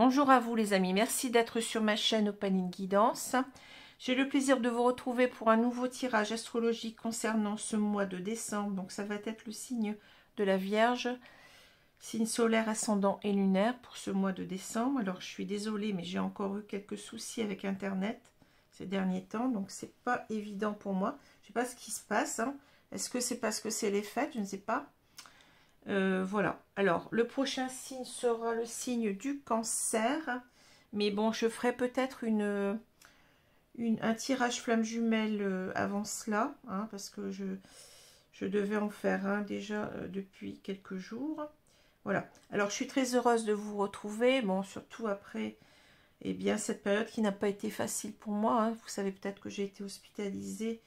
Bonjour à vous les amis, merci d'être sur ma chaîne Opaline Guidance. J'ai le plaisir de vous retrouver pour un nouveau tirage astrologique concernant ce mois de décembre. Donc ça va être le signe de la Vierge, signe solaire, ascendant et lunaire pour ce mois de décembre. Alors je suis désolée mais j'ai encore eu quelques soucis avec internet ces derniers temps, donc c'est pas évident pour moi. Je sais pas ce qui se passe, hein. Est-ce que c'est parce que c'est les fêtes? Je ne sais pas. Voilà, alors le prochain signe sera le signe du Cancer, mais bon, je ferai peut-être un tirage flamme jumelle avant cela, hein, parce que je devais en faire un déjà depuis quelques jours. Voilà, alors je suis très heureuse de vous retrouver, bon, surtout après cette période qui n'a pas été facile pour moi, hein. Vous savez peut-être que j'ai été hospitalisée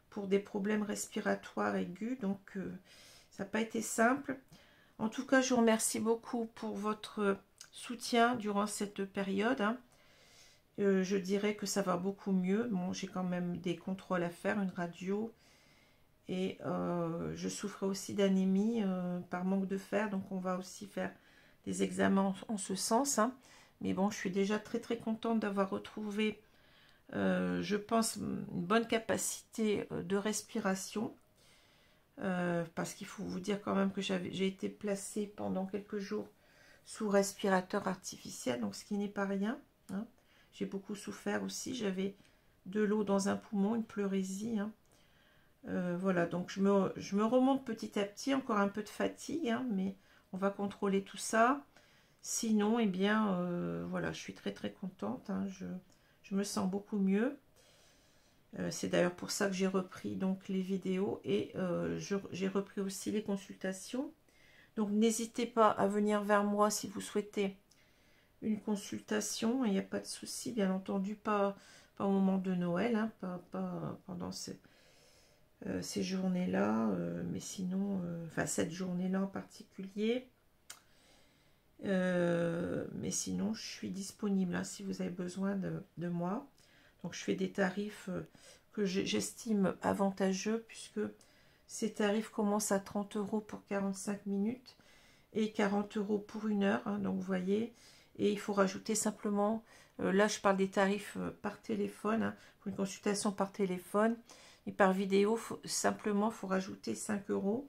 pour des problèmes respiratoires aigus, donc ça n'a pas été simple. En tout cas, je vous remercie beaucoup pour votre soutien durant cette période, hein. Je dirais que ça va beaucoup mieux. Bon, j'ai quand même des contrôles à faire, une radio. Et je souffrais aussi d'anémie par manque de fer. Donc, on va aussi faire des examens en ce sens, hein. Mais bon, je suis déjà très très contente d'avoir retrouvé, je pense, une bonne capacité de respiration. Parce qu'il faut vous dire quand même que j'ai été placée pendant quelques jours sous respirateur artificiel, donc ce qui n'est pas rien, hein. J'ai beaucoup souffert aussi, j'avais de l'eau dans un poumon, une pleurésie, hein. Voilà, donc je me remonte petit à petit, encore un peu de fatigue, hein, mais on va contrôler tout ça. Sinon, voilà, je suis très très contente, hein, je me sens beaucoup mieux. C'est d'ailleurs pour ça que j'ai repris donc les vidéos et j'ai repris aussi les consultations. Donc n'hésitez pas à venir vers moi si vous souhaitez une consultation. Il n'y a pas de souci, bien entendu, pas au moment de Noël, hein, pas pendant ces journées-là, mais sinon, enfin cette journée-là en particulier. Mais sinon, je suis disponible, hein, si vous avez besoin de moi. Donc je fais des tarifs que j'estime avantageux, puisque ces tarifs commencent à 30 € pour 45 minutes et 40 € pour 1 heure, hein, donc vous voyez. Et il faut rajouter simplement, là je parle des tarifs par téléphone, hein, pour une consultation par téléphone, et par vidéo, simplement il faut rajouter 5 €.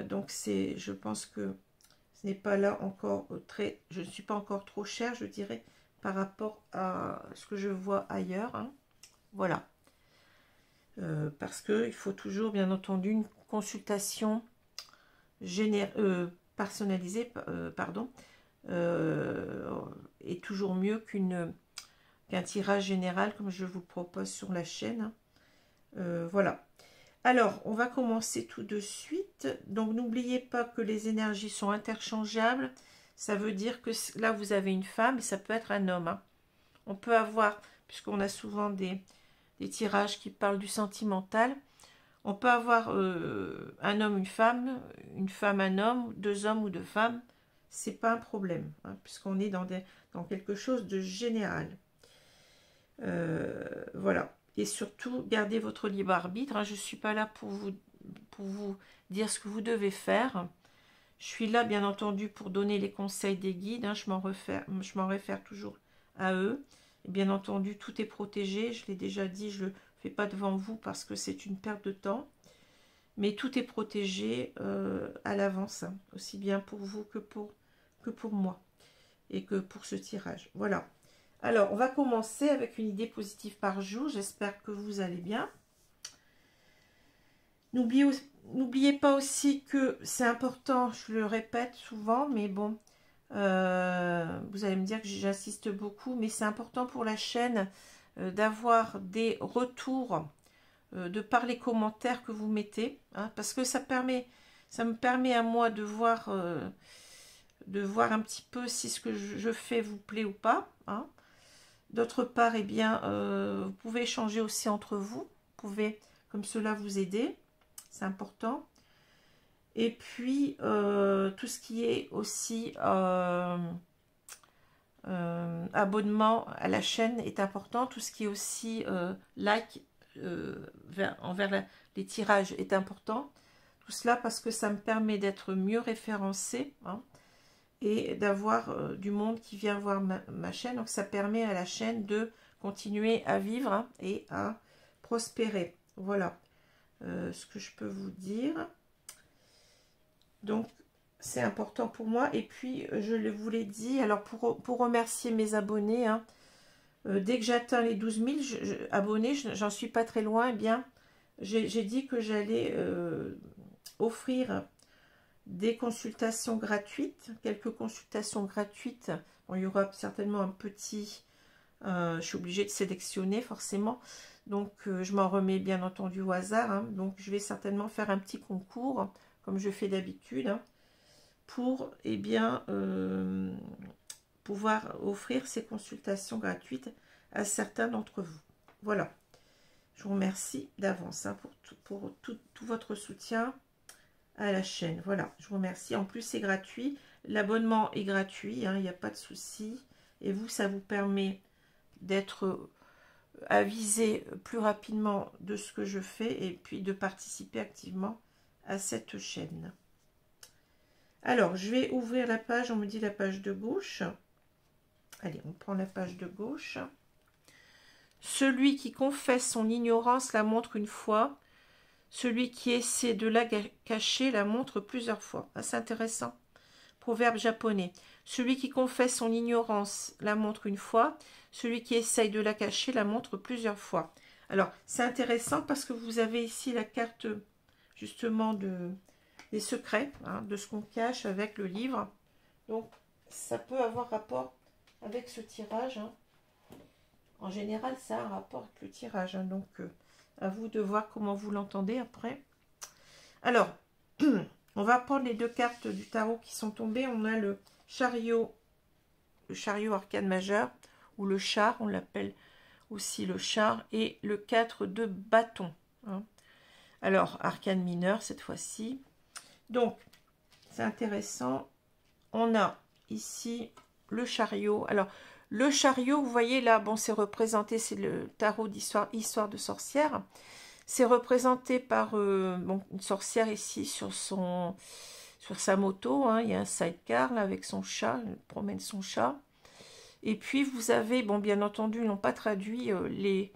Donc je pense que ce n'est pas là encore je ne suis pas encore trop chère, je dirais, par rapport à ce que je vois ailleurs, hein. Voilà. Parce qu'il faut toujours, bien entendu, une consultation personnalisée, est toujours mieux qu'un tirage général, comme je vous propose sur la chaîne, hein. Voilà. Alors, on va commencer tout de suite. Donc, n'oubliez pas que les énergies sont interchangeables. Ça veut dire que là, vous avez une femme et ça peut être un homme, hein. On peut avoir, puisqu'on a souvent des tirages qui parlent du sentimental, on peut avoir un homme, une femme, un homme, deux hommes ou deux femmes. C'est pas un problème, hein, puisqu'on est dans quelque chose de général. Voilà. Et surtout, gardez votre libre arbitre, hein. Je ne suis pas là pour vous dire ce que vous devez faire. Je suis là, bien entendu, pour donner les conseils des guides, hein. Je m'en réfère toujours à eux. Et bien entendu, tout est protégé. Je l'ai déjà dit, je ne le fais pas devant vous parce que c'est une perte de temps. Mais tout est protégé à l'avance, hein, aussi bien pour vous que pour moi. Et que pour ce tirage. Voilà. Alors, on va commencer avec une idée positive par jour. J'espère que vous allez bien. N'oubliez pas aussi que c'est important, je le répète souvent, mais bon, vous allez me dire que j'insiste beaucoup, mais c'est important pour la chaîne d'avoir des retours de par les commentaires que vous mettez, hein, parce que ça me permet à moi de voir un petit peu si ce que je fais vous plaît ou pas, hein. D'autre part, vous pouvez échanger aussi entre vous. Vous pouvez, comme cela, vous aider. C'est important. Et puis, tout ce qui est aussi abonnement à la chaîne est important. Tout ce qui est aussi like envers les tirages est important. Tout cela parce que ça me permet d'être mieux référencé, hein, et d'avoir du monde qui vient voir ma chaîne. Donc ça permet à la chaîne de continuer à vivre hein, et à prospérer. Voilà ce que je peux vous dire. Donc c'est important pour moi. Et puis je vous l'ai dit, alors pour remercier mes abonnés, hein, dès que j'atteins les 12 000 abonnés, j'en suis pas très loin, eh bien j'ai dit que j'allais offrir des consultations gratuites, quelques consultations gratuites. Bon, il y aura certainement un petit, je suis obligée de sélectionner forcément, donc je m'en remets bien entendu au hasard, hein. Donc je vais certainement faire un petit concours, comme je fais d'habitude, hein, pour eh bien, pouvoir offrir ces consultations gratuites à certains d'entre vous. Voilà, je vous remercie d'avance hein, pour tout votre soutien à la chaîne. Voilà, je vous remercie. En plus, c'est gratuit. L'abonnement est gratuit, hein, il n'y a pas de souci. Et vous, ça vous permet d'être avisé plus rapidement de ce que je fais et puis de participer activement à cette chaîne. Alors, je vais ouvrir la page. On me dit la page de gauche. Allez, on prend la page de gauche. Celui qui confesse son ignorance la montre une fois. Celui qui essaie de la cacher la montre plusieurs fois. Ah, c'est intéressant. Proverbe japonais. Celui qui confesse son ignorance la montre une fois. Celui qui essaye de la cacher la montre plusieurs fois. Alors, c'est intéressant parce que vous avez ici la carte, justement, des secrets, hein, de ce qu'on cache avec le livre. Donc, ça peut avoir rapport avec ce tirage. Hein. En général, ça a un rapport avec le tirage. Hein, donc, à vous de voir comment vous l'entendez après. Alors, on va prendre les deux cartes du tarot qui sont tombées. On a le chariot arcane majeur, ou le char, on l'appelle aussi le char, et le 4 de bâton. Hein. Alors, arcane mineur cette fois-ci. Donc, c'est intéressant. On a ici le chariot. Alors, le chariot, vous voyez là, bon, c'est représenté, c'est le tarot histoire de sorcière. C'est représenté par bon, une sorcière ici sur sa moto. Hein. Il y a un sidecar là, avec son chat, elle promène son chat. Et puis vous avez, bon, bien entendu, ils n'ont pas traduit les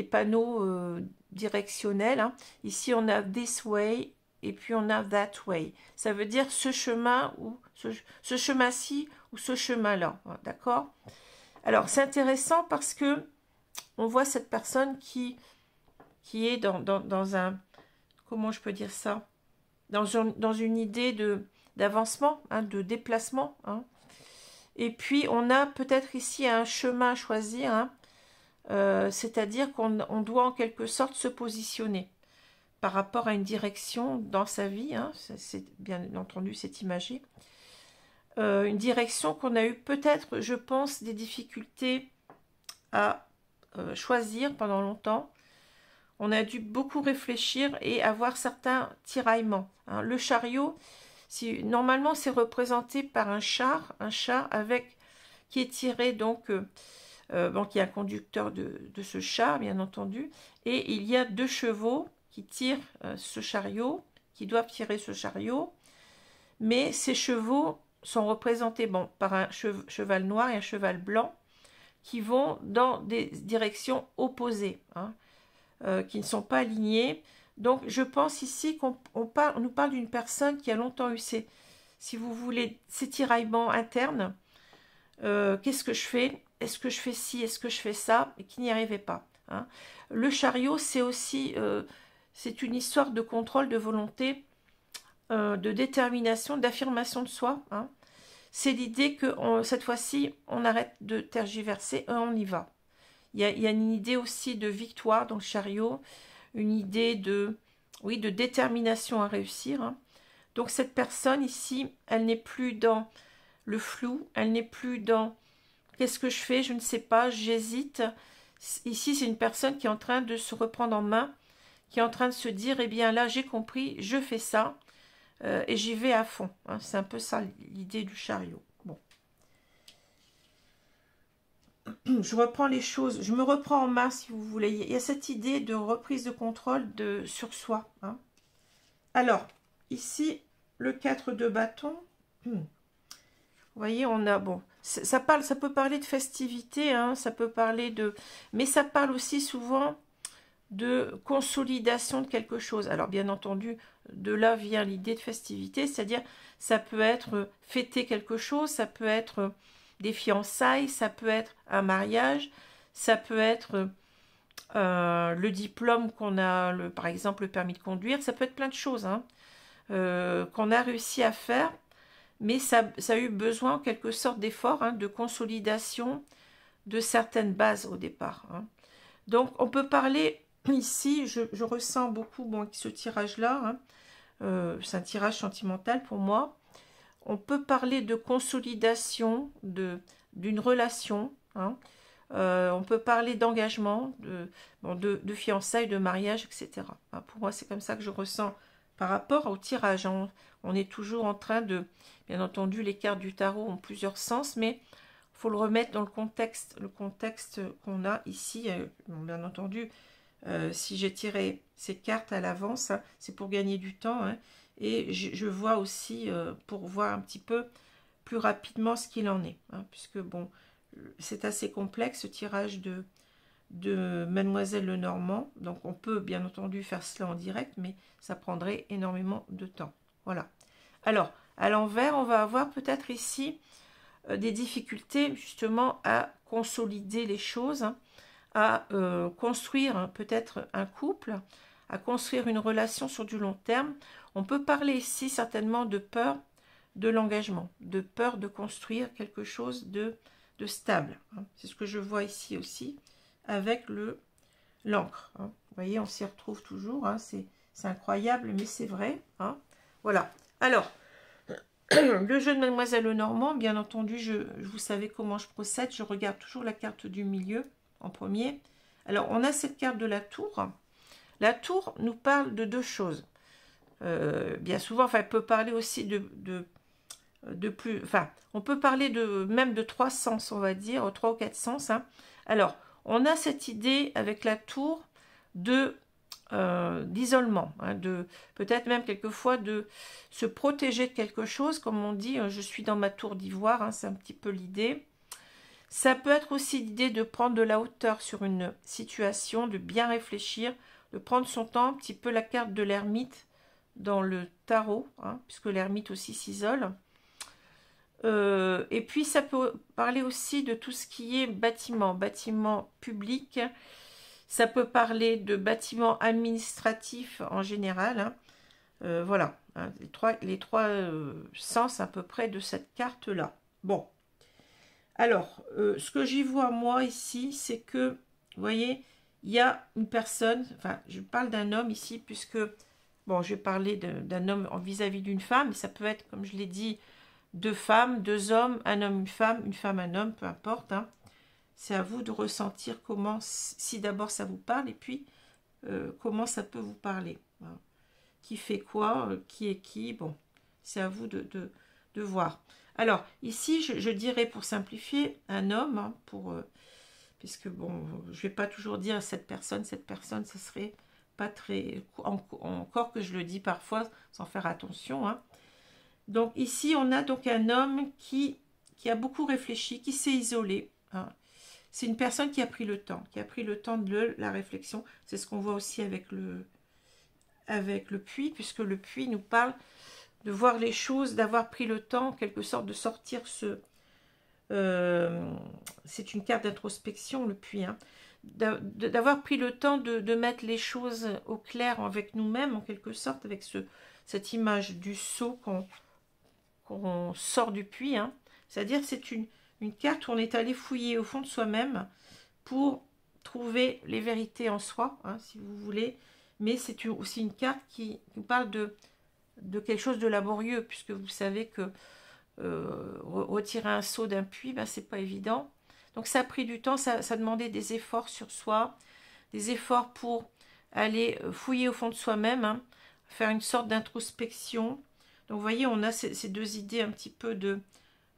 panneaux directionnels. Hein. Ici, on a this way et puis on a that way. Ça veut dire ce chemin ou ce chemin-ci ou ce chemin-là. D'accord? Alors, c'est intéressant parce que on voit cette personne qui est dans un, comment je peux dire ça, dans une idée d'avancement, hein, de déplacement. Hein. Et puis, on a peut-être ici un chemin à choisir, hein, c'est-à-dire qu'on doit en quelque sorte se positionner par rapport à une direction dans sa vie, hein, c'est bien entendu, c'est imagé. Une direction qu'on a eu peut-être, je pense, des difficultés à choisir pendant longtemps. On a dû beaucoup réfléchir et avoir certains tiraillements. Hein. Le chariot, normalement, c'est représenté par un char qui est tiré, donc, bon, qui est un conducteur de ce char, bien entendu. Et il y a deux chevaux qui tirent ce chariot, qui doivent tirer ce chariot. Mais ces chevaux sont représentés bon, par un cheval noir et un cheval blanc qui vont dans des directions opposées, hein, qui ne sont pas alignés. Donc, je pense ici qu'on nous parle d'une personne qui a longtemps eu si vous voulez, ces tiraillements internes. Qu'est-ce que je fais? Est-ce que je fais ci? Est-ce que je fais ça? Et qui n'y arrivait pas. Hein. Le chariot, c'est aussi c'est une histoire de contrôle, de volonté, de détermination, d'affirmation de soi. Hein. C'est l'idée que cette fois-ci, on arrête de tergiverser et on y va. Il y a une idée aussi de victoire dans le chariot, une idée de détermination à réussir. Hein. Donc cette personne ici, elle n'est plus dans le flou, elle n'est plus dans qu'est-ce que je fais, je ne sais pas, j'hésite. Ici, c'est une personne qui est en train de se reprendre en main, qui est en train de se dire, eh bien là, j'ai compris, je fais ça, et j'y vais à fond. Hein. C'est un peu ça l'idée du chariot. Bon. Je reprends les choses, je me reprends en main si vous voulez. Il y a cette idée de reprise de contrôle sur soi. Hein. Alors, ici, le 4 de bâton. Vous voyez, on a, bon, ça peut parler de festivité, hein, ça peut parler de... Mais ça parle aussi souvent de consolidation de quelque chose. Alors, bien entendu, de là vient l'idée de festivité, c'est-à-dire, ça peut être fêter quelque chose, ça peut être des fiançailles, ça peut être un mariage, ça peut être le diplôme qu'on a, par exemple, le permis de conduire, ça peut être plein de choses, hein, qu'on a réussi à faire, mais ça a eu besoin en quelque sorte d'efforts, hein, de consolidation de certaines bases au départ, hein. Donc on peut parler ici, je ressens beaucoup, bon, avec ce tirage-là, hein, c'est un tirage sentimental pour moi, on peut parler de consolidation d'une relation, hein. On peut parler d'engagement, bon, de fiançailles, de mariage, etc. Hein, pour moi, c'est comme ça que je ressens par rapport au tirage, hein. On est toujours en train de... Bien entendu, les cartes du tarot ont plusieurs sens, mais il faut le remettre dans le contexte qu'on a ici. Bon, bien entendu, si j'ai tiré ces cartes à l'avance, hein, c'est pour gagner du temps, hein, et je vois aussi, pour voir un petit peu plus rapidement ce qu'il en est, hein, puisque bon, c'est assez complexe ce tirage de Mademoiselle Lenormand, donc on peut bien entendu faire cela en direct, mais ça prendrait énormément de temps. Voilà. Alors, à l'envers, on va avoir peut-être ici des difficultés justement à consolider les choses, hein, à construire, hein, peut-être un couple, à construire une relation sur du long terme. On peut parler ici certainement de peur de l'engagement, de peur de construire quelque chose de stable, hein. C'est ce que je vois ici aussi avec l'encre, hein. Vous voyez, on s'y retrouve toujours, hein. C'est incroyable, mais c'est vrai, hein. Voilà. Alors, le jeu de Mademoiselle Lenormand, bien entendu, vous savez comment je procède. Je regarde toujours la carte du milieu en premier. Alors, on a cette carte de la tour. La tour nous parle de deux choses. Bien souvent, enfin, elle peut parler aussi de plus... Enfin, on peut parler même de trois sens, on va dire, trois ou quatre sens, hein. Alors, on a cette idée avec la tour d'isolement, hein, peut-être même quelquefois de se protéger de quelque chose, comme on dit, je suis dans ma tour d'ivoire, hein, c'est un petit peu l'idée. Ça peut être aussi l'idée de prendre de la hauteur sur une situation, de bien réfléchir, de prendre son temps, un petit peu la carte de l'ermite dans le tarot, hein, puisque l'ermite aussi s'isole. Et puis ça peut parler aussi de tout ce qui est bâtiment public. Ça peut parler de bâtiments administratifs en général, hein. Voilà, hein, les trois sens à peu près de cette carte-là. Bon, alors, ce que j'y vois moi ici, c'est que, vous voyez, il y a une personne, enfin, je parle d'un homme ici, puisque, bon, je vais parler d'un homme vis-à-vis d'une femme, mais ça peut être, comme je l'ai dit, deux femmes, deux hommes, un homme, une femme, un homme, peu importe, hein. C'est à vous de ressentir comment, si d'abord ça vous parle, et puis comment ça peut vous parler, hein. Qui fait quoi, qui est qui, bon, c'est à vous de voir. Alors, ici, je dirais, pour simplifier, un homme, hein, puisque, bon, je ne vais pas toujours dire cette personne, ça serait pas très... Encore que je le dis parfois, sans faire attention, hein. Donc, ici, on a donc un homme qui a beaucoup réfléchi, qui s'est isolé, hein. C'est une personne qui a pris le temps, de la réflexion. C'est ce qu'on voit aussi avec le puits, puisque le puits nous parle de voir les choses, d'avoir pris le temps, en quelque sorte, de sortir c'est une carte d'introspection, le puits, hein, d'avoir pris le temps de mettre les choses au clair avec nous-mêmes, en quelque sorte, avec cette image du seau qu'on sort du puits, hein. C'est-à-dire c'est une carte où on est allé fouiller au fond de soi-même pour trouver les vérités en soi, hein, si vous voulez. Mais c'est aussi une carte qui nous parle de quelque chose de laborieux, puisque vous savez que retirer un seau d'un puits, ben, c'est pas évident. Donc ça a pris du temps, ça demandait des efforts sur soi, des efforts pour aller fouiller au fond de soi-même, hein, faire une sorte d'introspection. Donc vous voyez, on a ces deux idées un petit peu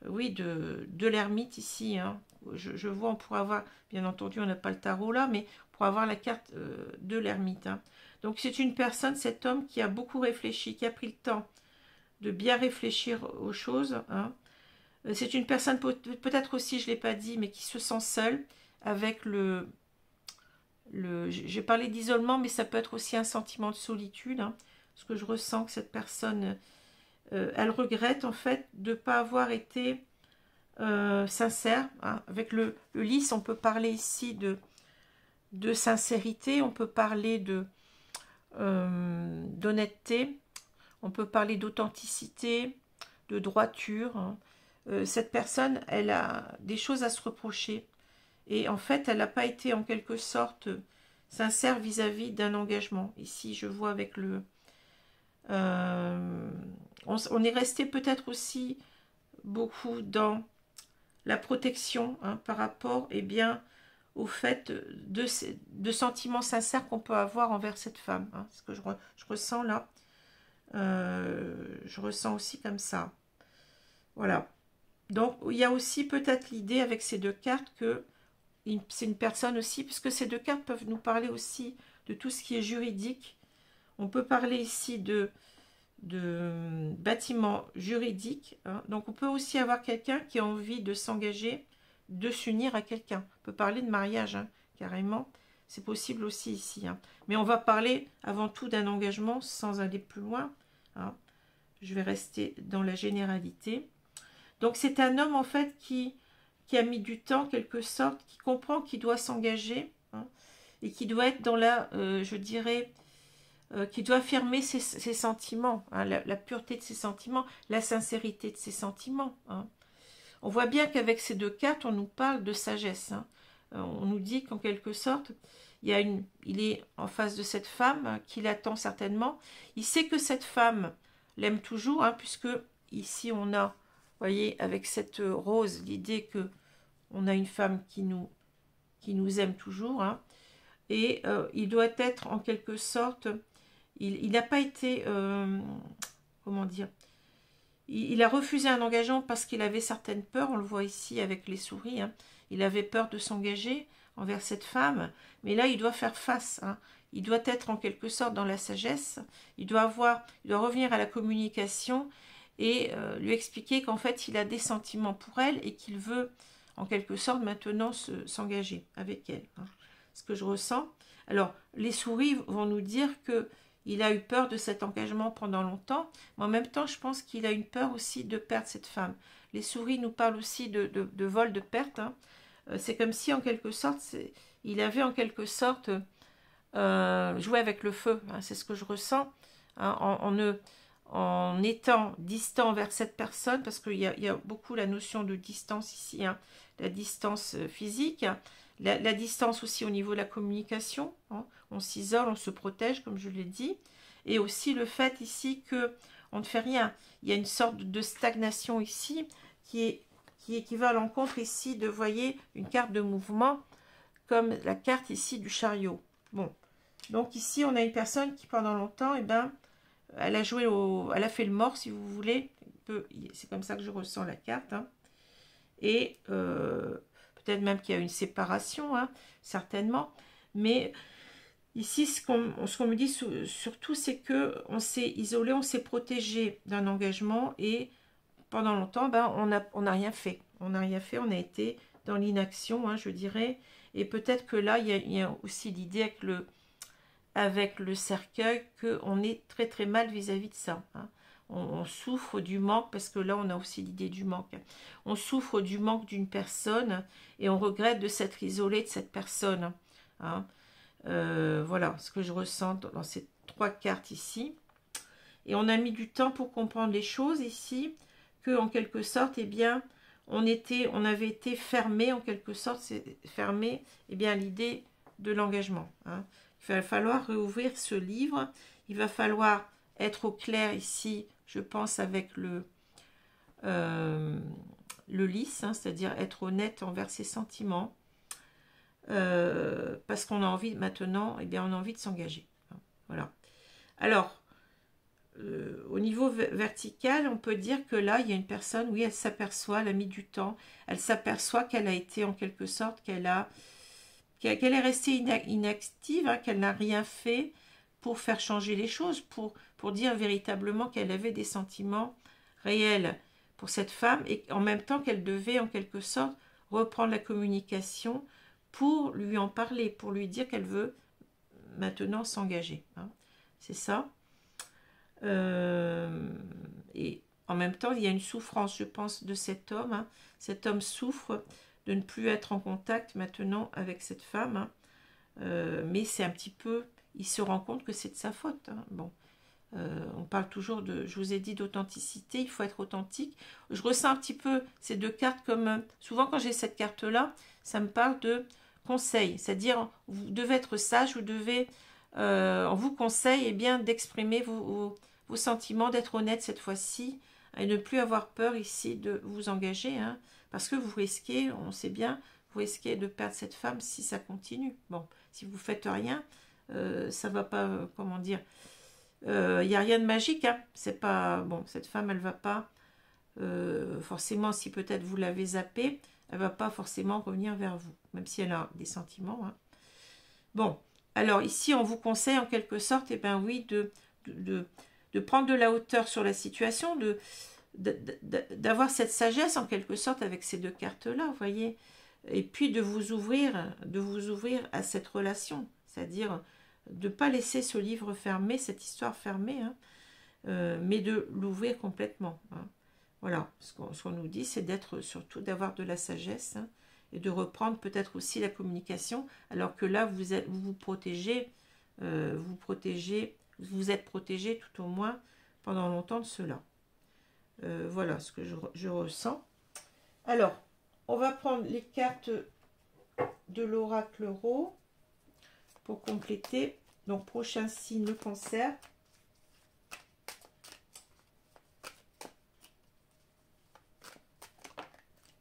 oui, de l'ermite ici, hein. Je vois, on pourrait avoir, bien entendu, on n'a pas le tarot là, mais on pourrait avoir la carte de l'ermite, hein. Donc c'est une personne, cet homme, qui a beaucoup réfléchi, qui a pris le temps de bien réfléchir aux choses, hein, C'est une personne, peut-être aussi, je ne l'ai pas dit, mais qui se sent seule avec j'ai parlé d'isolement, mais ça peut être aussi un sentiment de solitude, hein, parce que je ressens que cette personne, elle regrette en fait de ne pas avoir été sincère, hein. Avec le lys, on peut parler ici de sincérité, on peut parler d'honnêteté, on peut parler d'authenticité, de droiture, hein. Cette personne, elle a des choses à se reprocher. Et en fait, elle n'a pas été en quelque sorte sincère vis-à-vis d'un engagement. Ici, je vois avec le... on est resté peut-être aussi beaucoup dans la protection, hein, par rapport bien, au fait de sentiments sincères qu'on peut avoir envers cette femme. Hein, ce que je ressens là. Je ressens aussi comme ça. Voilà. Donc, il y a aussi peut-être l'idée avec ces deux cartes que c'est une personne aussi, puisque ces deux cartes peuvent nous parler aussi de tout ce qui est juridique. On peut parler ici de bâtiments juridiques, hein. Donc, on peut aussi avoir quelqu'un qui a envie de s'engager, de s'unir à quelqu'un. On peut parler de mariage, hein, carrément. C'est possible aussi ici, hein. Mais on va parler avant tout d'un engagement sans aller plus loin, hein. Je vais rester dans la généralité. Donc, c'est un homme, en fait, qui a mis du temps, en quelque sorte, qui comprend qu'il doit s'engager, hein, et qui doit être dans la, je dirais, qui doit affirmer ses sentiments, hein, la pureté de ses sentiments, la sincérité de ses sentiments, hein. On voit bien qu'avec ces deux cartes, on nous parle de sagesse, hein. On nous dit qu'en quelque sorte, il est en face de cette femme, hein, qui l'attend certainement. Il sait que cette femme l'aime toujours, hein, puisque ici on a, vous voyez, avec cette rose, l'idée que on a une femme qui nous aime toujours, hein, et il doit être en quelque sorte, il n'a pas été, comment dire, il a refusé un engagement parce qu'il avait certaines peurs, on le voit ici avec les souris, hein. Il avait peur de s'engager envers cette femme, mais là il doit faire face, hein. Il doit être en quelque sorte dans la sagesse, il doit revenir à la communication et lui expliquer qu'en fait il a des sentiments pour elle et qu'il veut en quelque sorte maintenant s'engager avec elle, hein. Ce que je ressens. Alors les souris vont nous dire que il a eu peur de cet engagement pendant longtemps, mais en même temps, je pense qu'il a une peur aussi de perdre cette femme. Les souris nous parlent aussi de vol, de perte, hein. C'est comme si, en quelque sorte, il avait en quelque sorte joué avec le feu, hein. C'est ce que je ressens, hein, en étant distant vers cette personne, parce qu'il y a beaucoup la notion de distance ici, hein, la distance physique, la distance aussi au niveau de la communication, hein. On s'isole, on se protège, comme je l'ai dit. Et aussi le fait ici que on ne fait rien. Il y a une sorte de stagnation ici qui va à l'encontre ici de, voyez, une carte de mouvement, comme la carte ici du chariot. Bon, donc ici, on a une personne qui, pendant longtemps, eh ben, elle a fait le mort, si vous voulez. C'est comme ça que je ressens la carte, hein. Et peut-être même qu'il y a une séparation, hein, certainement. Mais ici, ce qu'on me dit surtout, c'est qu'on s'est isolé, on s'est protégé d'un engagement et pendant longtemps, ben, on n'a rien fait. On n'a rien fait, on a été dans l'inaction, hein, je dirais. Et peut-être que là, il y a aussi l'idée avec le cercueil qu'on est très très mal vis-à-vis de ça, hein. On souffre du manque, parce que là, on a aussi l'idée du manque. On souffre du manque d'une personne et on regrette de s'être isolé de cette personne, hein. Voilà ce que je ressens dans ces trois cartes ici. Et on a mis du temps pour comprendre les choses ici, que en quelque sorte, eh bien, on avait été fermé, en quelque sorte, c'est fermé, eh bien, à l'idée de l'engagement, hein. Il va falloir réouvrir ce livre, il va falloir être au clair ici, je pense, avec le lys, hein, c'est-à-dire être honnête envers ses sentiments, parce qu'on a envie maintenant, eh bien, on a envie de s'engager, hein. Voilà. Alors, au niveau vertical, on peut dire que là, il y a une personne, oui, elle s'aperçoit, elle a mis du temps, elle s'aperçoit qu'elle a été en quelque sorte, qu'elle est restée inactive, hein, qu'elle n'a rien fait pour faire changer les choses, pour dire véritablement qu'elle avait des sentiments réels pour cette femme, et en même temps qu'elle devait en quelque sorte reprendre la communication pour lui en parler, pour lui dire qu'elle veut maintenant s'engager. Hein. C'est ça. Et en même temps, il y a une souffrance, je pense, de cet homme. Hein. Cet homme souffre de ne plus être en contact maintenant avec cette femme. Hein. Mais c'est un petit peu... Il se rend compte que c'est de sa faute. Hein. Bon. On parle toujours de... Je vous ai dit d'authenticité, il faut être authentique. Je ressens un petit peu ces deux cartes comme... souvent quand j'ai cette carte-là, ça me parle de conseil. C'est-à-dire, vous devez être sage, vous devez... on vous conseille eh bien d'exprimer vos sentiments, d'être honnête cette fois-ci, et ne plus avoir peur ici de vous engager. Hein, parce que vous risquez, on sait bien, vous risquez de perdre cette femme si ça continue. Bon, si vous ne faites rien, ça ne va pas, comment dire, il n'y a rien de magique. Hein, c'est pas, bon, cette femme, elle ne va pas, forcément, si peut-être vous l'avez zappée, elle ne va pas forcément revenir vers vous, même si elle a des sentiments. Hein. Bon, alors ici, on vous conseille en quelque sorte, eh ben oui, de prendre de la hauteur sur la situation, d'avoir cette sagesse en quelque sorte avec ces deux cartes-là, vous voyez, et puis de vous ouvrir à cette relation, c'est-à-dire de ne pas laisser ce livre fermé, cette histoire fermée, hein, mais de l'ouvrir complètement. Hein. Voilà, ce qu'on nous dit, c'est d'être surtout d'avoir de la sagesse, hein, et de reprendre peut-être aussi la communication, alors que là, vous vous protégez, vous êtes protégé tout au moins pendant longtemps de cela. Voilà ce que je ressens. Alors, on va prendre les cartes de l'oracle Ro pour compléter. Donc, prochain signe, le Cancer.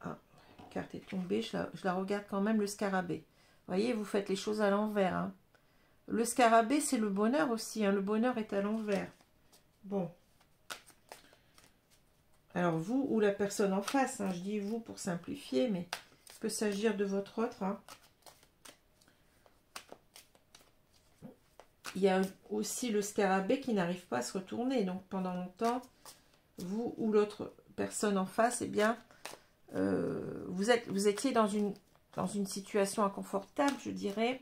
Ah, la carte est tombée, je la regarde quand même, le scarabée. Vous voyez, vous faites les choses à l'envers. Hein. Le scarabée, c'est le bonheur aussi. Hein. Le bonheur est à l'envers. Bon. Alors, vous ou la personne en face, hein, je dis vous pour simplifier, mais il peut s'agir de votre autre. Hein. Il y a aussi le scarabée qui n'arrive pas à se retourner. Donc, pendant longtemps, vous ou l'autre personne en face, eh bien, vous étiez dans une situation inconfortable, je dirais,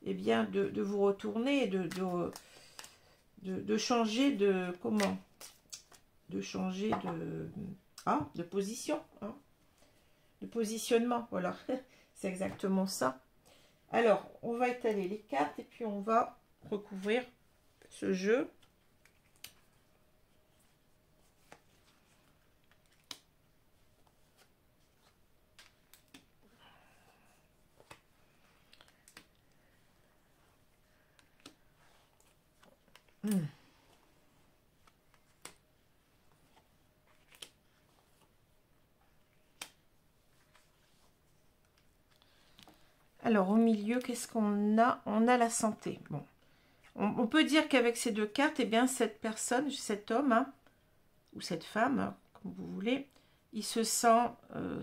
eh bien, de vous retourner, de changer de... Comment ? De changer de position, hein, de positionnement, voilà, c'est exactement ça. Alors, on va étaler les cartes et puis on va recouvrir ce jeu. Alors, au milieu, qu'est-ce qu'on a? On a la santé. Bon. On peut dire qu'avec ces deux cartes, eh bien, cette personne, cet homme, hein, ou cette femme, hein, comme vous voulez, il se sent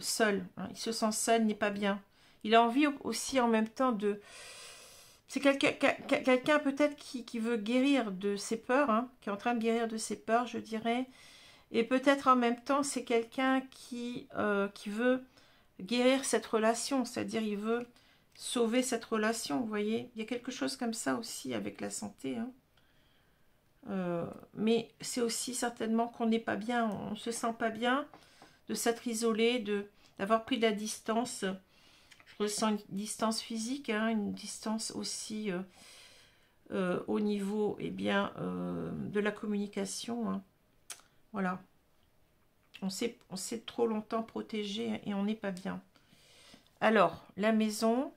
seul. Hein, il se sent seul, n'est pas bien. Il a envie aussi en même temps de... C'est quelqu'un peut-être qui veut guérir de ses peurs, hein, qui est en train de guérir de ses peurs, je dirais. Et peut-être en même temps, c'est quelqu'un qui veut guérir cette relation, c'est-à-dire il veut sauver cette relation, vous voyez. Il y a quelque chose comme ça aussi avec la santé. Hein. Mais c'est aussi certainement qu'on n'est pas bien, on ne se sent pas bien de s'être isolé, d'avoir pris de la distance. Je ressens une distance physique, hein, une distance aussi au niveau eh bien, de la communication. Hein. Voilà. On s'est trop longtemps protégé et on n'est pas bien. Alors, la maison,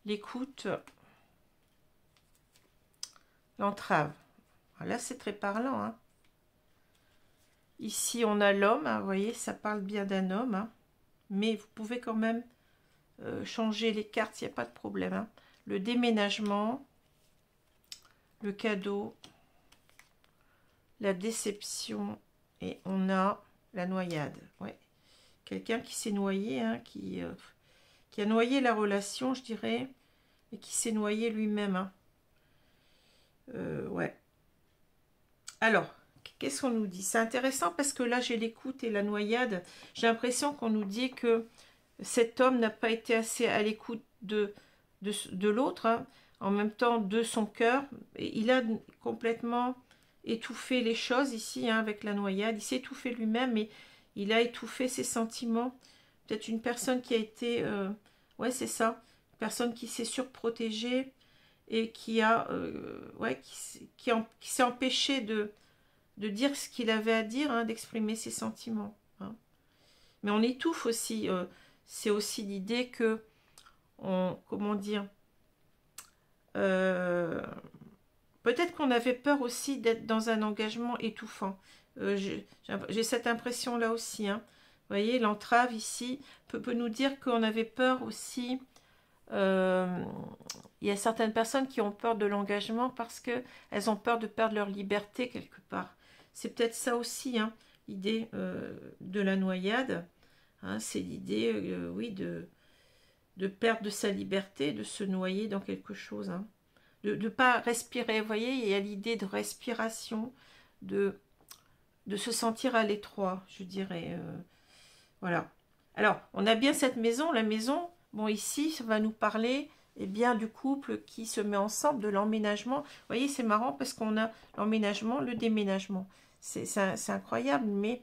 l'écoute, l'entrave. Là, c'est très parlant. Hein. Ici, on a l'homme. Hein, vous voyez, ça parle bien d'un homme. Hein. Mais vous pouvez quand même changer les cartes, il n'y a pas de problème. Hein. Le déménagement, le cadeau, la déception et on a la noyade. Ouais. Quelqu'un qui s'est noyé, hein, qui a noyé la relation, je dirais, et qui s'est noyé lui-même. Hein. Ouais. Alors, qu'est-ce qu'on nous dit? C'est intéressant parce que là, j'ai l'écoute et la noyade. J'ai l'impression qu'on nous dit que cet homme n'a pas été assez à l'écoute de l'autre, hein, en même temps de son cœur. Il a complètement étouffé les choses ici, hein, avec la noyade. Il s'est étouffé lui-même, mais il a étouffé ses sentiments. Peut-être une personne qui a été... ouais, c'est ça. Une personne qui s'est surprotégée et qui a... ouais, qui s'est empêché de dire ce qu'il avait à dire, hein, d'exprimer ses sentiments. Hein. Mais on étouffe aussi. C'est aussi l'idée que... comment dire, peut-être qu'on avait peur aussi d'être dans un engagement étouffant. J'ai cette impression-là aussi. Hein. Vous voyez, l'entrave ici peut nous dire qu'on avait peur aussi. Il y a certaines personnes qui ont peur de l'engagement parce qu'elles ont peur de perdre leur liberté quelque part. C'est peut-être ça aussi, hein, l'idée de la noyade. Hein, c'est l'idée, oui, de perdre de sa liberté, de se noyer dans quelque chose. Hein. De ne pas respirer. Vous voyez, il y a l'idée de respiration, de se sentir à l'étroit, je dirais. Voilà. Alors, on a bien cette maison. La maison, bon, ici, ça va nous parler bien, du couple qui se met ensemble, de l'emménagement. Vous voyez, c'est marrant parce qu'on a l'emménagement, le déménagement. C'est incroyable, mais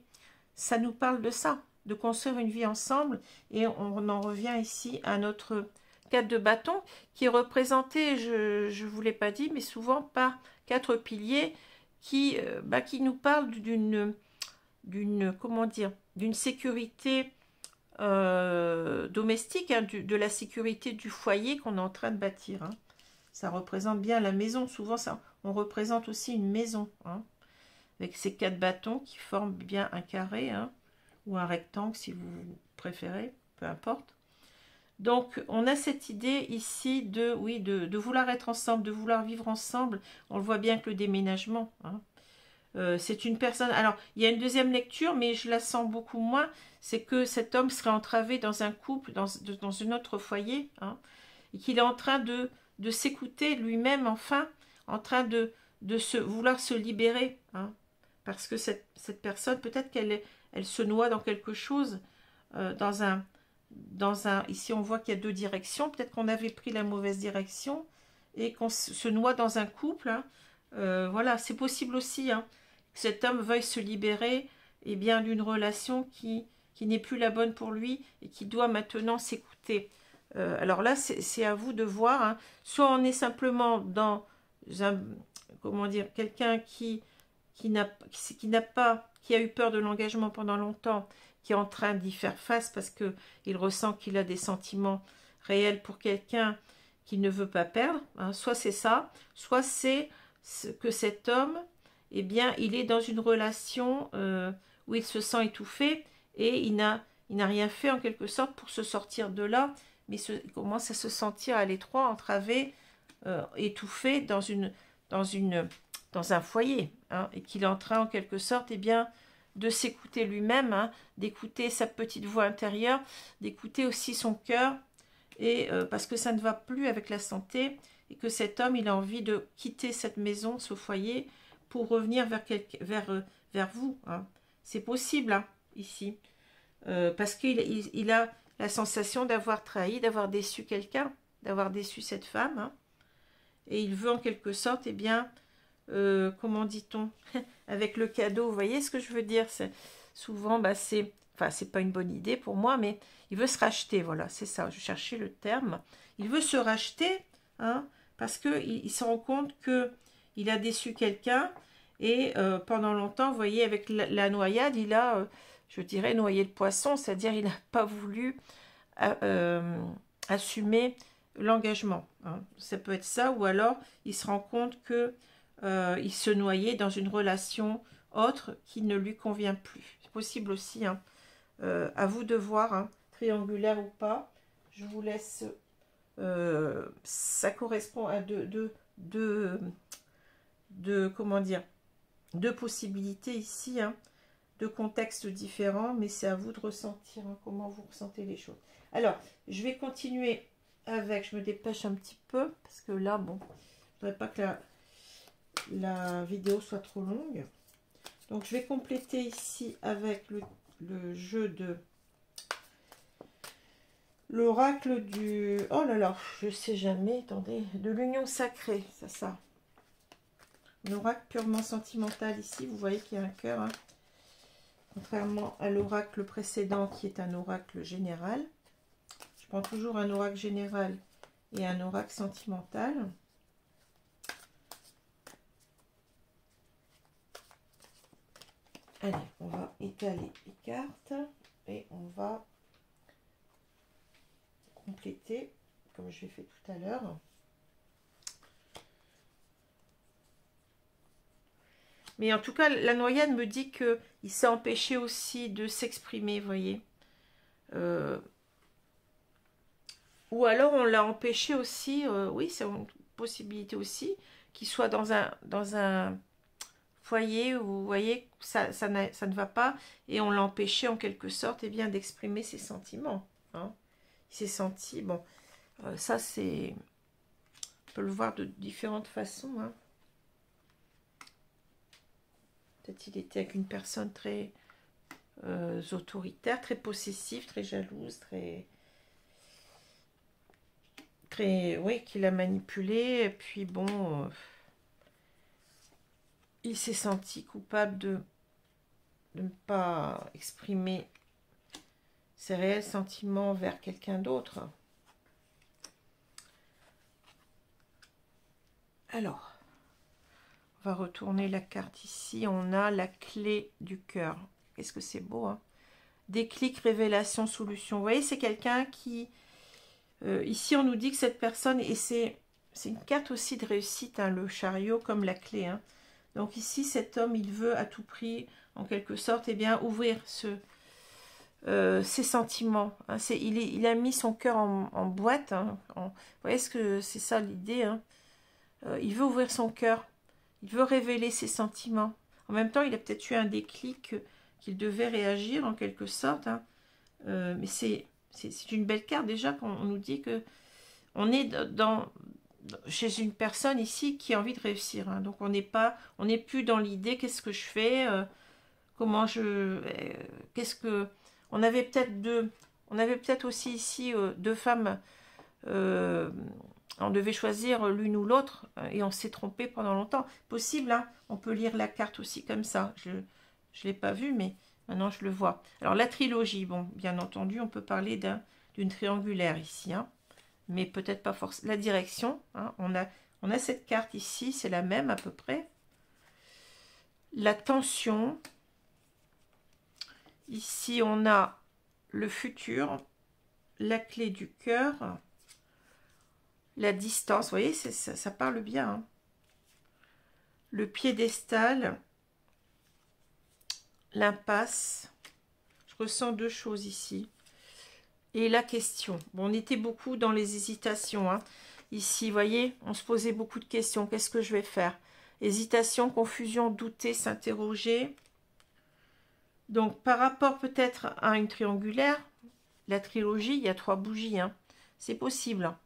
ça nous parle de ça, de construire une vie ensemble. Et on en revient ici à notre 4 de bâton qui est représenté, je ne vous l'ai pas dit, mais souvent par 4 piliers qui nous parlent comment dire, d'une sécurité domestique, hein, de la sécurité du foyer qu'on est en train de bâtir. Hein. Ça représente bien la maison. Souvent, on représente aussi une maison, hein, avec ces 4 bâtons qui forment bien un carré, hein, ou un rectangle si vous préférez, peu importe. Donc, on a cette idée ici de vouloir être ensemble, de vouloir vivre ensemble. On le voit bien que le déménagement, hein. C'est une personne... Alors, il y a une deuxième lecture, mais je la sens beaucoup moins. C'est que cet homme serait entravé dans un couple, dans un autre foyer, hein, et qu'il est en train de s'écouter lui-même, enfin, en train de vouloir se libérer. Hein, parce que cette personne, peut-être elle se noie dans quelque chose, ici, on voit qu'il y a 2 directions. Peut-être qu'on avait pris la mauvaise direction et qu'on se noie dans un couple. Hein. Voilà, c'est possible aussi, hein, que cet homme veuille se libérer d'une relation qui n'est plus la bonne pour lui et qui doit maintenant s'écouter. Alors là, c'est à vous de voir. Hein. Soit on est simplement dans comment dire, quelqu'un qui a eu peur de l'engagement pendant longtemps, qui est en train d'y faire face parce qu'il ressent qu'il a des sentiments réels pour quelqu'un qu'il ne veut pas perdre. Hein. Soit c'est ça, soit c'est que cet homme, il est dans une relation où il se sent étouffé et il n'a rien fait en quelque sorte pour se sortir de là, mais il commence à se sentir à l'étroit, entravé, étouffé dans un foyer, hein, et qu'il est en train en quelque sorte de s'écouter lui-même, hein, d'écouter sa petite voix intérieure, d'écouter aussi son cœur, et parce que ça ne va plus avec la santé, et que cet homme, il a envie de quitter cette maison, ce foyer, pour revenir vers vous. Hein. C'est possible, hein, ici. Parce qu'il a la sensation d'avoir trahi, d'avoir déçu quelqu'un, d'avoir déçu cette femme. Hein. Et il veut en quelque sorte, comment dit-on, avec le cadeau, vous voyez ce que je veux dire? Souvent, c'est pas une bonne idée pour moi, mais il veut se racheter, voilà, c'est ça, je cherchais le terme. Il veut se racheter, hein, parce qu'il se rend compte qu'il a déçu quelqu'un, et pendant longtemps, vous voyez, avec la noyade, il a, je dirais, noyé le poisson, c'est-à-dire il n'a pas voulu assumer l'engagement. Hein. Ça peut être ça, ou alors il se rend compte qu'il se noyait dans une relation autre qui ne lui convient plus. C'est possible aussi, hein. À vous de voir, hein, triangulaire ou pas. Je vous laisse... ça correspond à comment dire, 2 possibilités ici, hein, 2 contextes différents, mais c'est à vous de ressentir, hein, comment vous ressentez les choses. Alors, je vais continuer avec, je me dépêche un petit peu, parce que là, bon, je ne voudrais pas que la vidéo soit trop longue. Donc, je vais compléter ici avec le jeu de l'oracle du... Oh là là, je sais jamais, attendez. De l'union sacrée, c'est ça. L'oracle purement sentimental ici, vous voyez qu'il y a un cœur. Hein, contrairement à l'oracle précédent qui est un oracle général. Je prends toujours un oracle général et un oracle sentimental. Allez, on va étaler les cartes et on va compléter comme je l'ai fait tout à l'heure. Mais en tout cas, la noyade me dit qu'il s'est empêché aussi de s'exprimer, vous voyez. Ou alors on l'a empêché aussi, oui, c'est une possibilité aussi, qu'il soit dans un foyer où, vous voyez, ça ne va pas, et on l'a empêché en quelque sorte, eh bien, d'exprimer ses sentiments. Hein. Il s'est senti, bon, ça c'est, on peut le voir de différentes façons. Hein. Peut-être il était avec une personne très autoritaire, très possessive, très jalouse, oui, qui l'a manipulé. Et puis bon, il s'est senti coupable de ne pas exprimer ses réels sentiments vers quelqu'un d'autre. Alors, on va retourner la carte ici. On a la clé du cœur. Qu'est-ce que c'est beau, hein? Déclic, révélation, solution. Vous voyez, c'est quelqu'un qui... ici, on nous dit que cette personne... Et c'est une carte aussi de réussite, hein, le chariot, comme la clé. Hein. Donc ici, cet homme, il veut à tout prix, en quelque sorte, eh bien, ouvrir ses sentiments. Hein. Il a mis son cœur en boîte. Hein, vous voyez, ce que c'est ça l'idée, hein. Il veut ouvrir son cœur. Il veut révéler ses sentiments. En même temps, il a peut-être eu un déclic qu'il devait réagir en quelque sorte. Hein. Mais c'est une belle carte déjà qu'on nous dit que on est chez une personne ici qui a envie de réussir. Hein. Donc on n'est plus dans l'idée qu'est-ce que je fais, comment qu'est-ce que... On avait peut-être aussi ici deux femmes. On devait choisir l'une ou l'autre et on s'est trompé pendant longtemps. Possible, hein, on peut lire la carte aussi comme ça. Je ne l'ai pas vu, mais maintenant je le vois. Alors la trilogie, bon, bien entendu, on peut parler d'une triangulaire ici, hein, mais peut-être pas forcément. La direction, hein, on a cette carte ici, c'est la même à peu près. La tension. Ici, on a le futur, la clé du cœur. La distance, vous voyez, ça parle bien. Hein. Le piédestal, l'impasse. Je ressens deux choses ici. Et la question. Bon, on était beaucoup dans les hésitations. Hein. Ici, vous voyez, on se posait beaucoup de questions. Qu'est-ce que je vais faire? Hésitation, confusion, douter, s'interroger. Donc, par rapport peut-être à une triangulaire, la trilogie, il y a 3 bougies. Hein. C'est possible. Hein.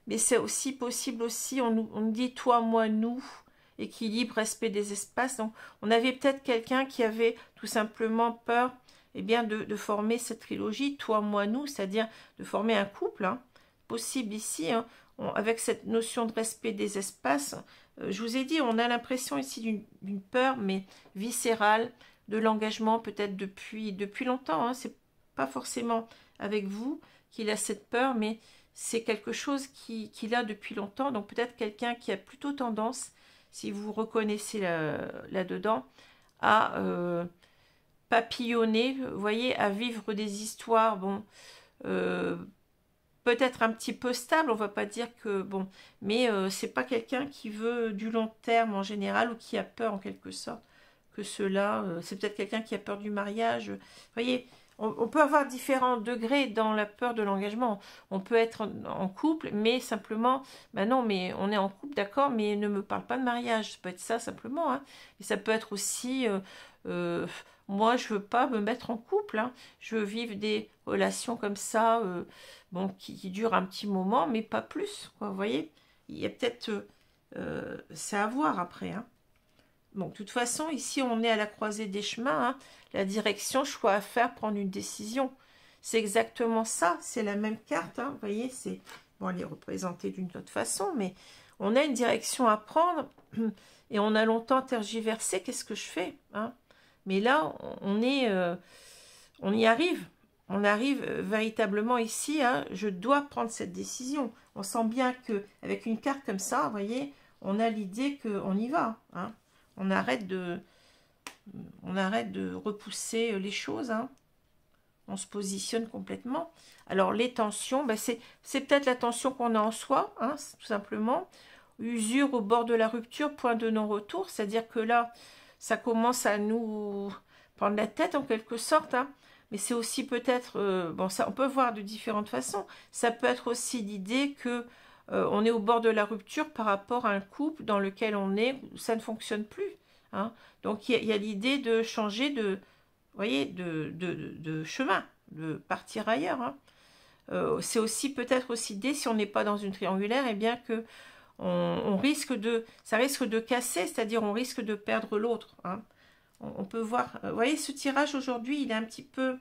Mais c'est aussi possible aussi, on nous dit toi, moi, nous, équilibre, respect des espaces. Donc, on avait peut-être quelqu'un qui avait tout simplement peur eh bien, de former cette trilogie, toi, moi, nous, c'est-à-dire de former un couple. Hein. Possible ici, hein, avec cette notion de respect des espaces. Je vous ai dit, on a l'impression ici d'une peur, mais viscérale, de l'engagement peut-être depuis longtemps. Hein. C'est pas forcément avec vous qu'il a cette peur, mais c'est quelque chose qu'il a depuis longtemps. Donc peut-être quelqu'un qui a plutôt tendance, si vous reconnaissez là-dedans, à papillonner, vous voyez, à vivre des histoires, bon, peut-être un petit peu stable, on va pas dire que, bon, mais c'est pas quelqu'un qui veut du long terme en général, ou qui a peur en quelque sorte que cela, c'est peut-être quelqu'un qui a peur du mariage, vous voyez. On peut avoir différents degrés dans la peur de l'engagement. On peut être en couple, mais simplement, ben non, mais on est en couple, d'accord, mais ne me parle pas de mariage. Ça peut être ça simplement. Hein. Et ça peut être aussi, moi, je veux pas me mettre en couple. Hein. Je veux vivre des relations comme ça, bon, qui durent un petit moment, mais pas plus. Quoi, vous voyez, il y a peut-être, c'est à voir après. Hein. Bon, de toute façon, ici, on est à la croisée des chemins. Hein. La direction, choix à faire, prendre une décision. C'est exactement ça. C'est la même carte. Hein. Vous voyez, c'est... Bon, elle est représentée d'une autre façon, mais on a une direction à prendre et on a longtemps tergiversé. Qu'est-ce que je fais hein? Mais là, on y arrive. On arrive véritablement ici. Hein. Je dois prendre cette décision. On sent bien qu'avec une carte comme ça, vous voyez, on a l'idée qu'on y va. Hein. On arrête de repousser les choses. Hein. On se positionne complètement. Alors, les tensions, ben c'est peut-être la tension qu'on a en soi, hein, tout simplement. Usure au bord de la rupture, point de non-retour. C'est-à-dire que là, ça commence à nous prendre la tête, en quelque sorte. Hein. Mais c'est aussi peut-être... bon, ça, on peut voir de différentes façons. Ça peut être aussi l'idée que on est au bord de la rupture par rapport à un couple dans lequel on est, où ça ne fonctionne plus. Hein. Donc, il y a l'idée de changer de, voyez, de chemin, de partir ailleurs. Hein. C'est aussi peut-être aussi l'idée, si on n'est pas dans une triangulaire, eh bien que ça risque de casser, c'est-à-dire on risque de perdre l'autre. Hein. On peut voir, vous voyez, ce tirage aujourd'hui, il est un petit peu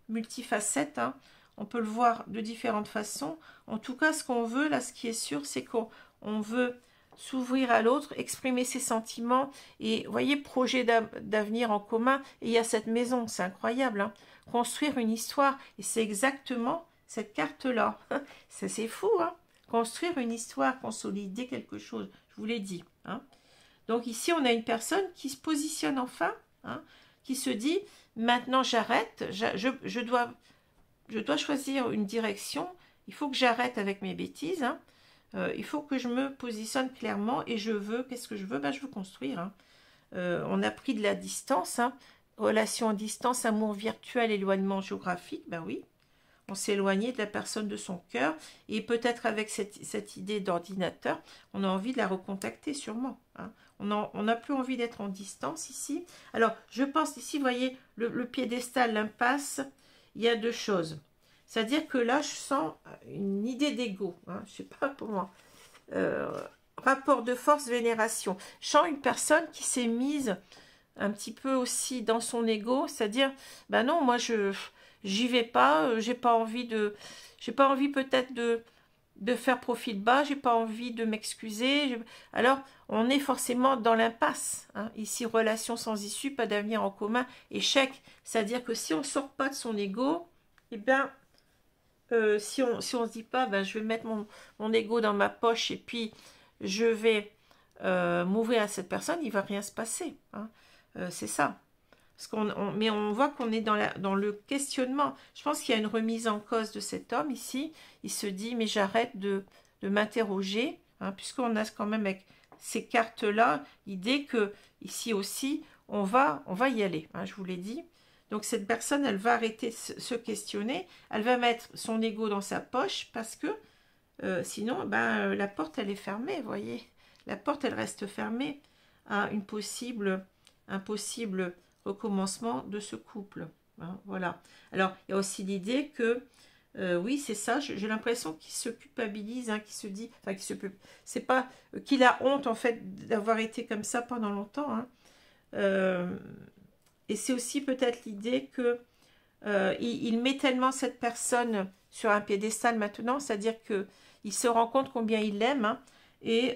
multifacette. Hein. On peut le voir de différentes façons. En tout cas, ce qu'on veut, là, ce qui est sûr, c'est qu'on veut s'ouvrir à l'autre, exprimer ses sentiments et, vous voyez, projet d'avenir en commun. Et il y a cette maison, c'est incroyable, hein. Construire une histoire. Et c'est exactement cette carte-là. C'est fou, hein. Construire une histoire, consolider quelque chose, je vous l'ai dit. Hein. Donc ici, on a une personne qui se positionne enfin, hein, qui se dit, maintenant j'arrête, je dois choisir une direction, il faut que j'arrête avec mes bêtises, hein. Il faut que je me positionne clairement et je veux, qu'est-ce que je veux? Ben, je veux construire. Hein. On a pris de la distance, hein. Relation à distance, amour virtuel, éloignement géographique, ben oui. On s'est éloigné de la personne de son cœur et peut-être avec cette idée d'ordinateur, on a envie de la recontacter sûrement. Hein. On n'a plus envie d'être en distance ici. Alors, je pense ici, vous voyez, le piédestal, l'impasse, il y a deux choses. C'est-à-dire que là, je sens une idée d'ego. Hein, je ne sais pas comment. Rapport de force, vénération. Je sens une personne qui s'est mise un petit peu aussi dans son ego. C'est-à-dire, ben non, moi, j'y vais pas. J'ai pas envie peut-être de faire profil bas. J'ai pas envie de m'excuser. Alors, on est forcément dans l'impasse. Hein. Ici, relation sans issue, pas d'avenir en commun, échec. C'est-à-dire que si on ne sort pas de son ego, eh bien... si on se dit pas, ben, je vais mettre mon ego dans ma poche et puis je vais m'ouvrir à cette personne, il va rien se passer. Hein. C'est ça. Mais on voit qu'on est dans le questionnement. Je pense qu'il y a une remise en cause de cet homme ici. Il se dit, mais j'arrête de m'interroger, hein, puisqu'on a quand même avec ces cartes-là, l'idée que ici aussi, on va y aller. Hein, je vous l'ai dit. Donc, cette personne, elle va arrêter de se questionner. Elle va mettre son ego dans sa poche parce que sinon, ben, la porte, elle est fermée, vous voyez. La porte, elle reste fermée à un possible recommencement de ce couple. Hein, voilà. Alors, il y a aussi l'idée que, oui, c'est ça, j'ai l'impression qu'il se culpabilise, hein, qu'il se dit, enfin, c'est pas qu'il a honte, en fait, d'avoir été comme ça pendant longtemps, hein. Et c'est aussi peut-être l'idée que il met tellement cette personne sur un piédestal maintenant, c'est-à-dire qu'il se rend compte combien il l'aime, hein, et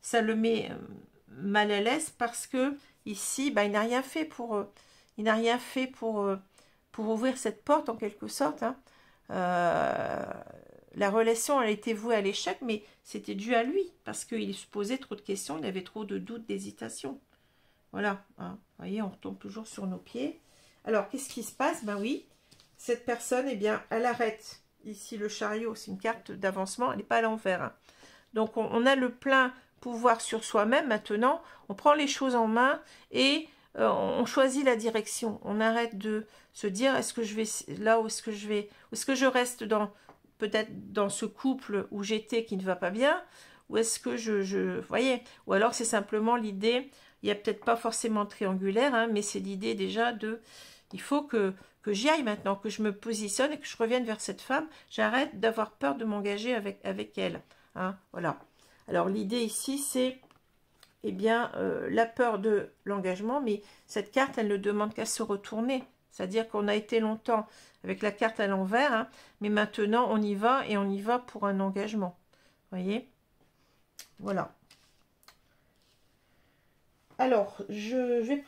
ça le met mal à l'aise parce que ici, bah, il n'a rien fait pour ouvrir cette porte en quelque sorte. Hein. La relation elle a été vouée à l'échec, mais c'était dû à lui parce qu'il se posait trop de questions, il avait trop de doutes, d'hésitation. Voilà, hein. Vous voyez, on retombe toujours sur nos pieds. Alors, qu'est-ce qui se passe? Ben oui, cette personne, eh bien, elle arrête. Ici, le chariot, c'est une carte d'avancement, elle n'est pas à l'envers. Hein. Donc, on a le plein pouvoir sur soi-même maintenant. On prend les choses en main et on choisit la direction. On arrête de se dire, est-ce que je vais là ou est-ce que je vais... Est-ce que je reste peut-être dans ce couple où j'étais qui ne va pas bien? Ou est-ce que vous voyez? Ou alors, c'est simplement l'idée... Il n'y a peut-être pas forcément triangulaire, hein, mais c'est l'idée déjà de... Il faut que j'y aille maintenant, que je me positionne et que je revienne vers cette femme. J'arrête d'avoir peur de m'engager avec elle. Hein, voilà. Alors, l'idée ici, c'est eh bien, la peur de l'engagement, mais cette carte, elle ne demande qu'à se retourner. C'est-à-dire qu'on a été longtemps avec la carte à l'envers, hein, mais maintenant, on y va et on y va pour un engagement. Vous voyez? Voilà. Alors, je vais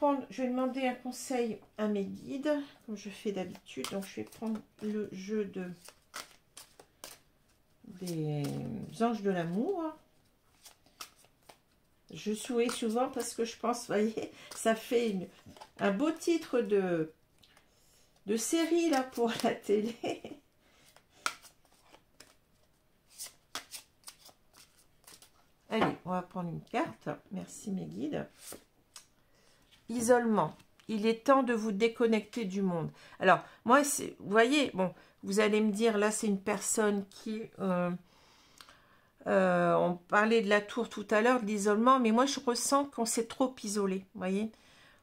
demander un conseil à mes guides, comme je fais d'habitude. Donc, je vais prendre le jeu des anges de l'amour. Je souris souvent parce que je pense, vous voyez, ça fait un beau titre de série là pour la télé. Allez, on va prendre une carte. Merci mes guides. Isolement. Il est temps de vous déconnecter du monde. Alors, moi, vous voyez, bon, vous allez me dire, là, c'est une personne qui... on parlait de la tour tout à l'heure, de l'isolement, mais moi, je ressens qu'on s'est trop isolé, vous voyez.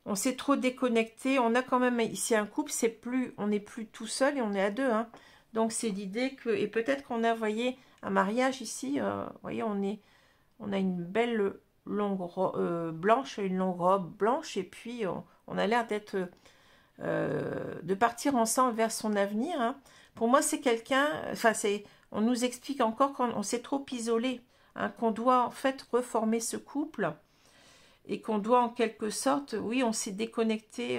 On s'est trop déconnecté. On a quand même ici un couple, on n'est plus tout seul et on est à deux, hein. Donc, c'est l'idée que... Et peut-être qu'on a, vous voyez, un mariage ici, vous voyez, on a une belle longue robe blanche, une longue robe blanche, et puis on a l'air d'être de partir ensemble vers son avenir, hein. Pour moi, c'est quelqu'un, enfin, on nous explique encore qu'on s'est trop isolé, hein, qu'on doit en fait reformer ce couple, et qu'on doit en quelque sorte, oui, on s'est déconnecté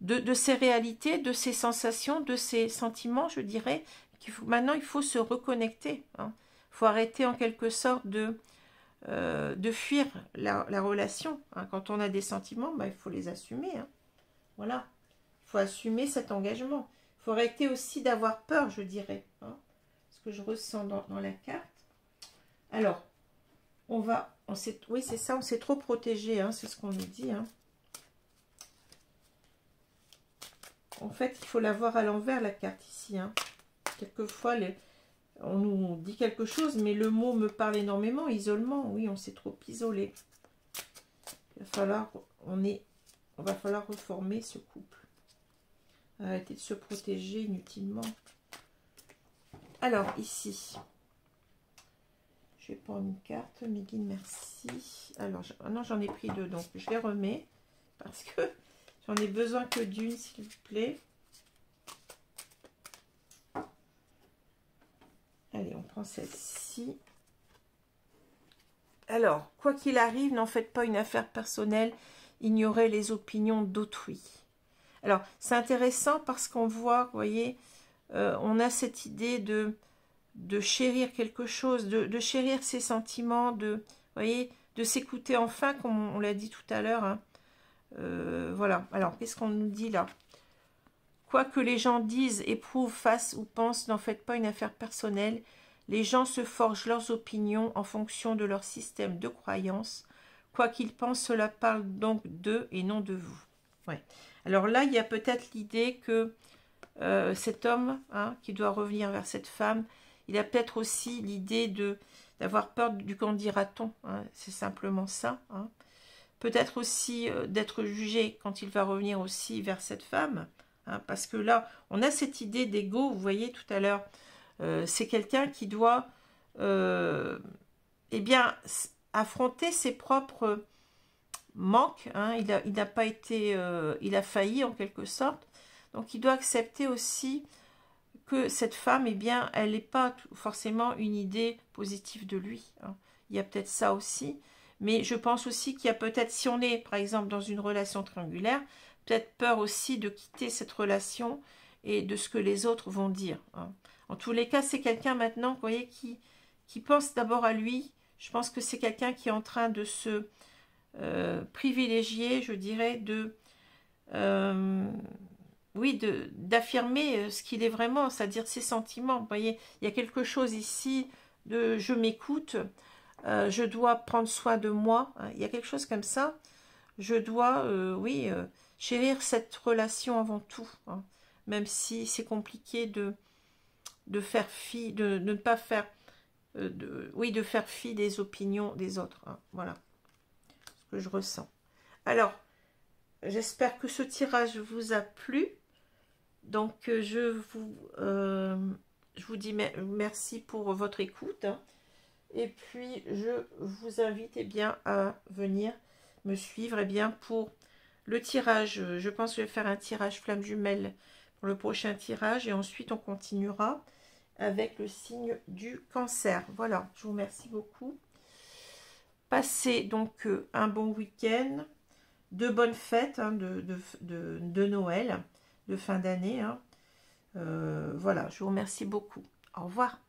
de ses réalités, de ses sensations, de ses sentiments, je dirais. Maintenant, il faut se reconnecter, hein. Il faut arrêter en quelque sorte de fuir la relation, hein. Quand on a des sentiments, bah, il faut les assumer, hein. Voilà, il faut assumer cet engagement. Il faut arrêter aussi d'avoir peur, je dirais, hein, ce que je ressens dans la carte. Alors, oui, c'est ça, on s'est trop protégé, hein, c'est ce qu'on nous dit, hein. En fait, il faut la voir à l'envers, la carte ici, hein. Quelquefois, on nous dit quelque chose, mais le mot me parle énormément. Isolement, oui, on s'est trop isolé. Il va falloir reformer ce couple. Arrêter de se protéger inutilement. Alors, ici, je vais prendre une carte. Mes guides, merci. Alors, non, j'en ai pris deux, donc je les remets. Parce que j'en ai besoin que d'une, s'il vous plaît. Allez, on prend celle-ci. Alors, quoi qu'il arrive, n'en faites pas une affaire personnelle. Ignorez les opinions d'autrui. Alors, c'est intéressant parce qu'on voit, vous voyez, on a cette idée de chérir quelque chose, de chérir ses sentiments, vous voyez, de s'écouter enfin, comme on l'a dit tout à l'heure, hein. Voilà. Alors, qu'est-ce qu'on nous dit là? Quoi que les gens disent, éprouvent, fassent ou pensent, n'en faites pas une affaire personnelle. Les gens se forgent leurs opinions en fonction de leur système de croyance. Quoi qu'ils pensent, cela parle donc d'eux et non de vous. Ouais. Alors là, il y a peut-être l'idée que cet homme, hein, qui doit revenir vers cette femme, il a peut-être aussi l'idée d'avoir peur du qu'en dira-t-on, hein. C'est simplement ça, hein. Peut-être aussi d'être jugé quand il va revenir aussi vers cette femme, hein, parce que là, on a cette idée d'ego, vous voyez tout à l'heure, c'est quelqu'un qui doit eh bien, affronter ses propres manque, hein. Il n'a pas été, il a failli en quelque sorte, donc il doit accepter aussi que cette femme, eh bien, elle n'est pas forcément une idée positive de lui, hein. Il y a peut-être ça aussi, mais je pense aussi qu'il y a peut-être, si on est par exemple dans une relation triangulaire, peut-être peur aussi de quitter cette relation et de ce que les autres vont dire, hein. En tous les cas, c'est quelqu'un maintenant, vous voyez, qui pense d'abord à lui. Je pense que c'est quelqu'un qui est en train de se privilégier, je dirais, oui, d'affirmer ce qu'il est vraiment, c'est-à-dire ses sentiments. Vous voyez, il y a quelque chose ici de je m'écoute, je dois prendre soin de moi, hein. Il y a quelque chose comme ça. Je dois, oui, chérir cette relation avant tout, hein. Même si c'est compliqué de faire fi, de ne pas faire, oui, de faire fi des opinions des autres, hein. Voilà ce que je ressens. Alors, j'espère que ce tirage vous a plu. Donc, je vous dis merci pour votre écoute, hein. Et puis, je vous invite bien, à venir me suivre bien, pour le tirage. Je pense que je vais faire un tirage flamme jumelle pour le prochain tirage. Et ensuite, on continuera avec le signe du cancer. Voilà, je vous remercie beaucoup. Passez donc un bon week-end, de bonnes fêtes hein, de Noël, de fin d'année. Hein. Voilà, je vous remercie beaucoup. Au revoir.